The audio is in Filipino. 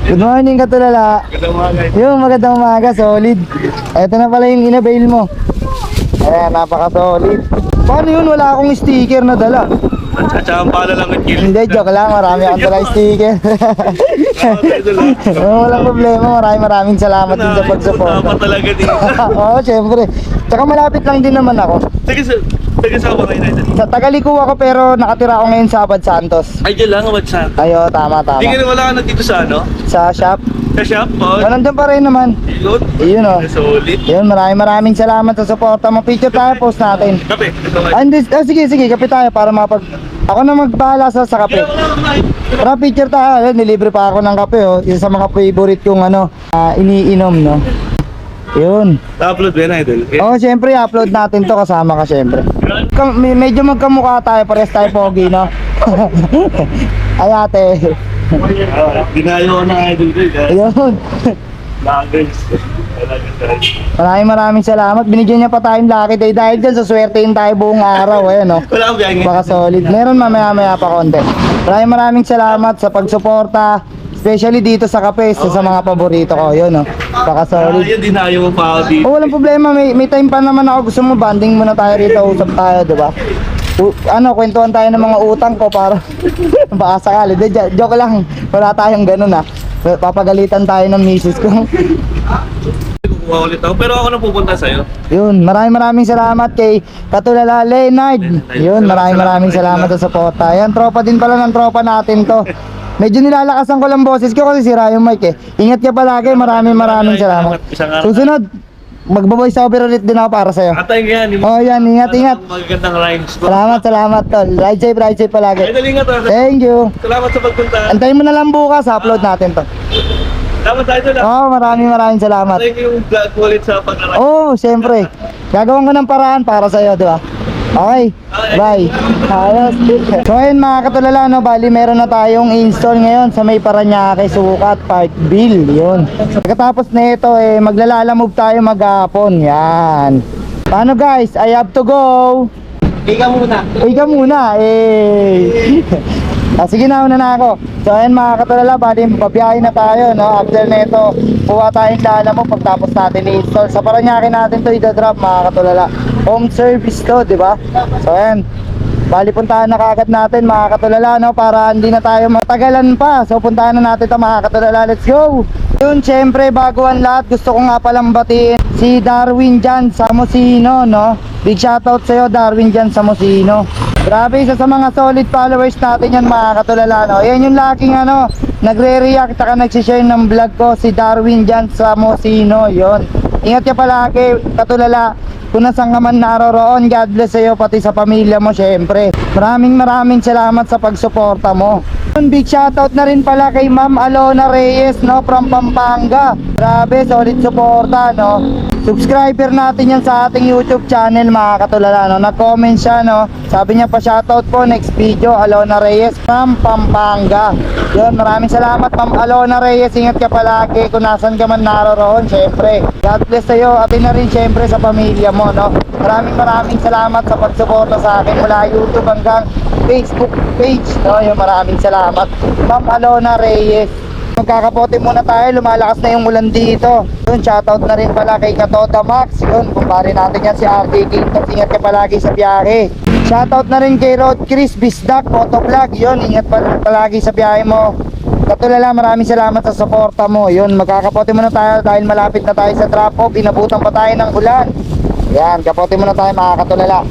Good morning, Katulala. Magandang umaga. Yung magandang umaga, solid. Ito na pala yung inabail mo. Ayan, napaka-solid. Paano yun? Wala akong sticker na dala. At saka ang pala lang ang kilit. Hindi, joke lang. Marami akong dala sticker. Walang problema. Maraming salamat din sa pag-support. Tama talaga din. Oo, syempre. Tsaka malapit lang din naman ako. Taga-saba kayo na ito. Sa Tagaliku ako pero nakatira ako ngayon sa Abad Santos. Ay, dyan lang, WhatsApp. Ayo, tama. Hindi ka na wala ka na dito sa ano? Sa shop. Sa shop? Oh, nandun pa rin naman. Yun. Yun o. Solid. Yun, maraming salamat sa suporta mo. Picture tayo, post natin. Kape. Sige, kape tayo para mapag... Ako na magbahala sa kape. Tara, picture tayo. Nilibre pa ako ng kape, oh. Isa sa mga favorite kong iniinom, no? Yun. Na-upload ba yan, idol? Oo, syempre, upload natin to. Kasama ka, syempre. Medyo magkamukha tayo. Parehas tayo pogi, no? Ay, ate. Dinayo ko ng idol ko. Yun. Lagers. Maraming salamat. Binigyan niya pa tayong lucky day. Dahil dyan, suswertein tayo buong araw. Ayan, no? Wala akong biyangin. Baka solid. Meron mamaya pa konti. Maraming salamat sa pagsuporta. Especially dito sa kape, sa mga paborito ko. Yun, no? Baka solid. Yun, dinayo mo pa ako dito. Oh, walang problema. May time pa naman ako. Gusto mo, banding muna tayo rito. Usap tayo, diba? Kwentuhan tayo ng mga utang ko para baka sakali. Joke lang. Wala tayong ganun, Papagalitan tayo ng misis ko. Kukuha ulit ako. Pero ako na pupunta sa'yo. Yun, maraming salamat kay Katulala Leonard. Yun, maraming salamat sa suporta. Yan, tropa din pala ng tropa natin to. Medyo nilalakasan ko lang boses ko kasi sira yung mic eh. Ingat ka palagi, maraming salamat. Susunod, magbo-voice over ulit din ako para sa'yo. Atay nga yan. Oh, yan, ingat. Magagandang rhymes. Salamat tol. Ride safe palagi. Idol, ingat ah. Thank you. Salamat sa pagpunta. Antayin mo na lang bukas, upload natin to. Salamat sa idol. Oh, maraming salamat. Thank you yung vlog ko ulit sa pag-ride. Oh, siyempre. Gagawin ko ng paraan para sa'yo, di ba? Okay, bye. Ayos. So ayun mga Katulala, no, bali meron na tayong install ngayon sa may Paranaque, Sukat, Park Bill. Yun. Pagkatapos na ito, maglalalamove tayo maghapon. Yan. Paano guys? I have to go. Ika muna. Sige na, una na ako. So ayun mga Katulala, bali babiyahin na tayo, no? After nito, kuha tayong lalamove pagtapos natin i-install. Sa Paranaque natin to i-drop mga Katulala. Home service to, di ba? So ayan, bali puntahan na kagad natin mga Katulala, no? Para hindi na tayo matagalan pa. So puntahan na natin ito mga Katulala, let's go! Yun, syempre bago ang lahat, gusto ko nga palang batiin si Darwin dyan sa Mosino, no? Big shoutout sa'yo Darwin dyan sa Mosino. Grabe, isa sa mga solid followers natin yan mga Katulala, no? Yan yung laking nagre-react at nagsishare ng vlog ko, si Darwin dyan sa Mosino. Yun, ingat ka palagi Katulala. Kung nasaan ka man naroroon, God bless sa'yo pati sa pamilya mo syempre. Maraming salamat sa pagsuporta mo. Big shoutout na rin pala kay Ma'am Alona Reyes, no, from Pampanga. Grabe, solid suporta, no. Subscriber natin yan sa ating YouTube channel mga Katulala, no. Nag-comment siya, no. Sabi niya pa shoutout po next video, Alona Reyes from Pampanga. Yun, maraming salamat Ma'am Alona Reyes. Ingat ka palagi kung nasan ka man naroroon syempre. God bless sa'yo at na rin syempre sa pamilya mo, no. Maraming salamat sa pagsuporta sa akin mula YouTube hanggang Facebook page, no. Yung maraming salamat Ma'am Alona Reyes. Magkakapote muna tayo, lumalakas na yung ulan dito. Yun, shoutout na rin pala kay Katoda Max. Yun, kumpare natin yan si RD Quinto. Ingat ka palagi sa biyahe. Shoutout na rin kay Rod Chris Bisdak Motovlog. Yun, ingat palagi sa biyahe mo. Katulala, maraming salamat sa suporta mo. Yun, magkakapote muna tayo dahil malapit na tayo sa drop off. Inabutan pa tayo ng ulan. Yan, kapote muna tayo mga Katulala.